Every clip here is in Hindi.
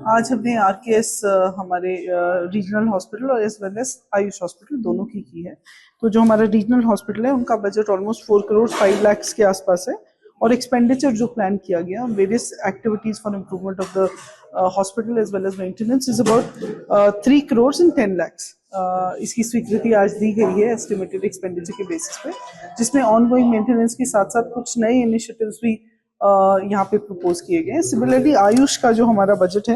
आज हमने आरकेएस हमारे रीजनल हॉस्पिटल और as well as AYUSH hospital दोनों की है। तो जो हमारा रीजनल हॉस्पिटल है उनका बजट ऑलमोस्ट 4 करोड़ 5 लाख के आसपास है और एक्सपेंडिचर जो प्लान किया गया various activities for improvement of the hospital as well as maintenance is about 3 crore and 10 lakhs। इसकी स्वीकृति आज दी गई है एस्टिमेटेड एक्सपेंडिचर के बेसिस पे, जिसमें ऑनगोइंग मेंटेनेंस के साथ साथ कुछ नए इनिशिएटिव्स भी यहाँ पे प्रपोज किए गए हैं। सिमिलरली आयुष का जो हमारा बजट है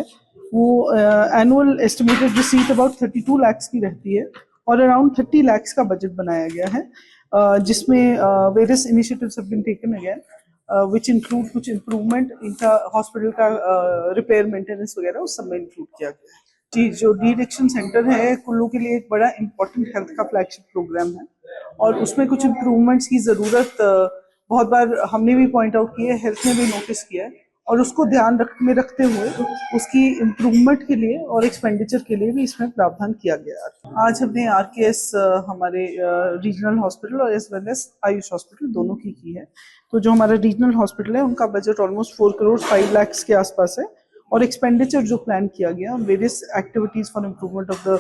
वो annual estimated receipt about 32 lakhs की रहती है और अराउंड 30 lakhs का बजट बनाया गया है, जिसमें various initiatives have been taken again which include कुछ इम्प्रूवमेंट इनका हॉस्पिटल का रिपेयर मेंटेनेंस वगैरह उस सब में इंक्लूड किया गया है। जी, जो डी एडिक्शन सेंटर है कुल्लू के लिए एक बड़ा इंपॉर्टेंट हेल्थ का फ्लैगशिप प्रोग्राम है और उसमें कुछ इम्प्रूवमेंट्स की ज़रूरत बहुत बार हमने भी पॉइंट आउट की है, हेल्थ ने भी नोटिस किया है और उसको ध्यान में रखते हुए उसकी इम्प्रूवमेंट के लिए और एक्सपेंडिचर के लिए भी इसमें प्रावधान किया गया है। आज हमने आरकेएस हमारे रीजनल हॉस्पिटल और as well as AYUSH hospital दोनों की है। तो जो हमारा रीजनल हॉस्पिटल है उनका बजट ऑलमोस्ट 4 करोड़ 5 lakhs के आसपास है और एक्सपेंडिचर जो प्लान किया गया various activities for improvement of the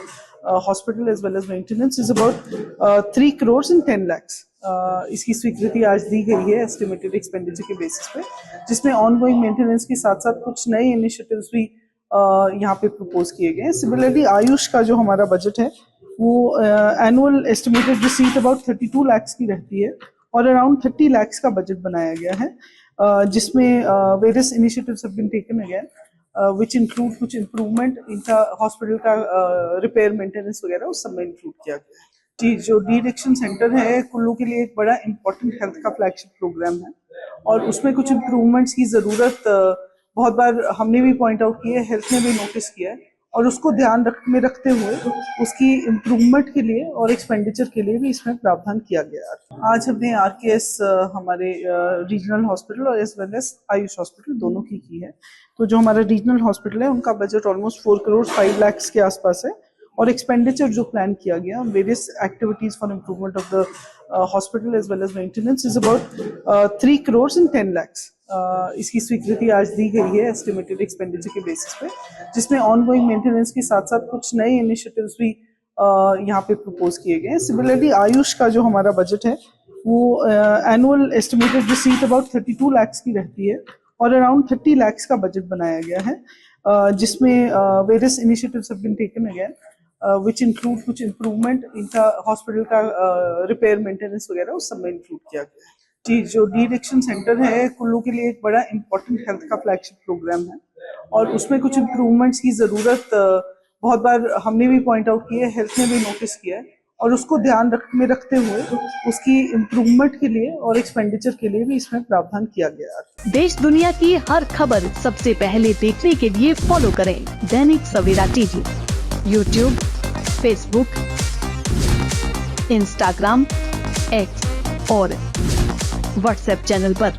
hospital as well as maintenance is about 3 crore and 10 lakhs। इसकी स्वीकृति आज दी गई है एस्टिमेटेड एक्सपेंडिचर के बेसिस पे, जिसमें ऑनगोइंग मेंटेनेंस के साथ साथ कुछ नए इनिशिएटिव्स भी यहाँ पे प्रपोज किए गए हैं। सिमिलरली आयुष का जो हमारा बजट है वो annual estimated receipt about 32 lakhs की रहती है और अराउंड 30 lakhs का बजट बनाया गया है, जिसमें various initiatives have been taken again which include कुछ इम्प्रूवमेंट इनका हॉस्पिटल का रिपेयर मेंटेनेंस वगैरह उस सब में इंक्लूड किया गया है। जी, जो डी एडिक्शन सेंटर है कुल्लू के लिए एक बड़ा इंपॉर्टेंट हेल्थ का फ्लैगशिप प्रोग्राम है और उसमें कुछ इम्प्रूवमेंट्स की ज़रूरत बहुत बार हमने भी पॉइंट आउट की है, हेल्थ ने भी नोटिस किया है और उसको ध्यान में रखते हुए उसकी इम्प्रूवमेंट के लिए और एक्सपेंडिचर के लिए भी इसमें प्रावधान किया गया है। आज हमने आरकेएस हमारे रीजनल हॉस्पिटल और as well as AYUSH hospital दोनों की है। तो जो हमारा रीजनल हॉस्पिटल है उनका बजट ऑलमोस्ट 4 करोड़ 5 lakhs के आसपास है और एक्सपेंडिचर जो प्लान किया गया various activities for improvement of the hospital as well as maintenance is about 3 crore and 10 lakhs। इसकी स्वीकृति आज दी गई है एस्टिमेटेड एक्सपेंडिचर के बेसिस पे, जिसमें ऑनगोइंग मेंटेनेंस के साथ साथ कुछ नए इनिशिएटिव्स भी यहाँ पे प्रपोज किए गए हैं। सिमिलरली आयुष का जो हमारा बजट है वो annual estimated receipt about 32 lakhs की रहती है और अराउंड 30 lakhs का बजट बनाया गया है, जिसमें various initiatives have been taken again which include कुछ इम्प्रूवमेंट इनका हॉस्पिटल का रिपेयर मेंटेनेंस वगैरह उस सब में इंक्लूड किया गया है। जी, जो डी एडिक्शन सेंटर है कुल्लू के लिए एक बड़ा इंपॉर्टेंट हेल्थ का फ्लैगशिप प्रोग्राम है और उसमें कुछ इम्प्रूवमेंट्स की ज़रूरत बहुत बार हमने भी पॉइंट आउट की है, हेल्थ ने भी नोटिस किया है और उसको ध्यान में रखते हुए उसकी इम्प्रूवमेंट के लिए और एक्सपेंडिचर के लिए भी इसमें प्रावधान किया गया है। देश दुनिया की हर खबर सबसे पहले देखने के लिए फॉलो करें Dainik Savera TV, YouTube, Facebook, Instagram, X और व्हाट्सएप चैनल पर।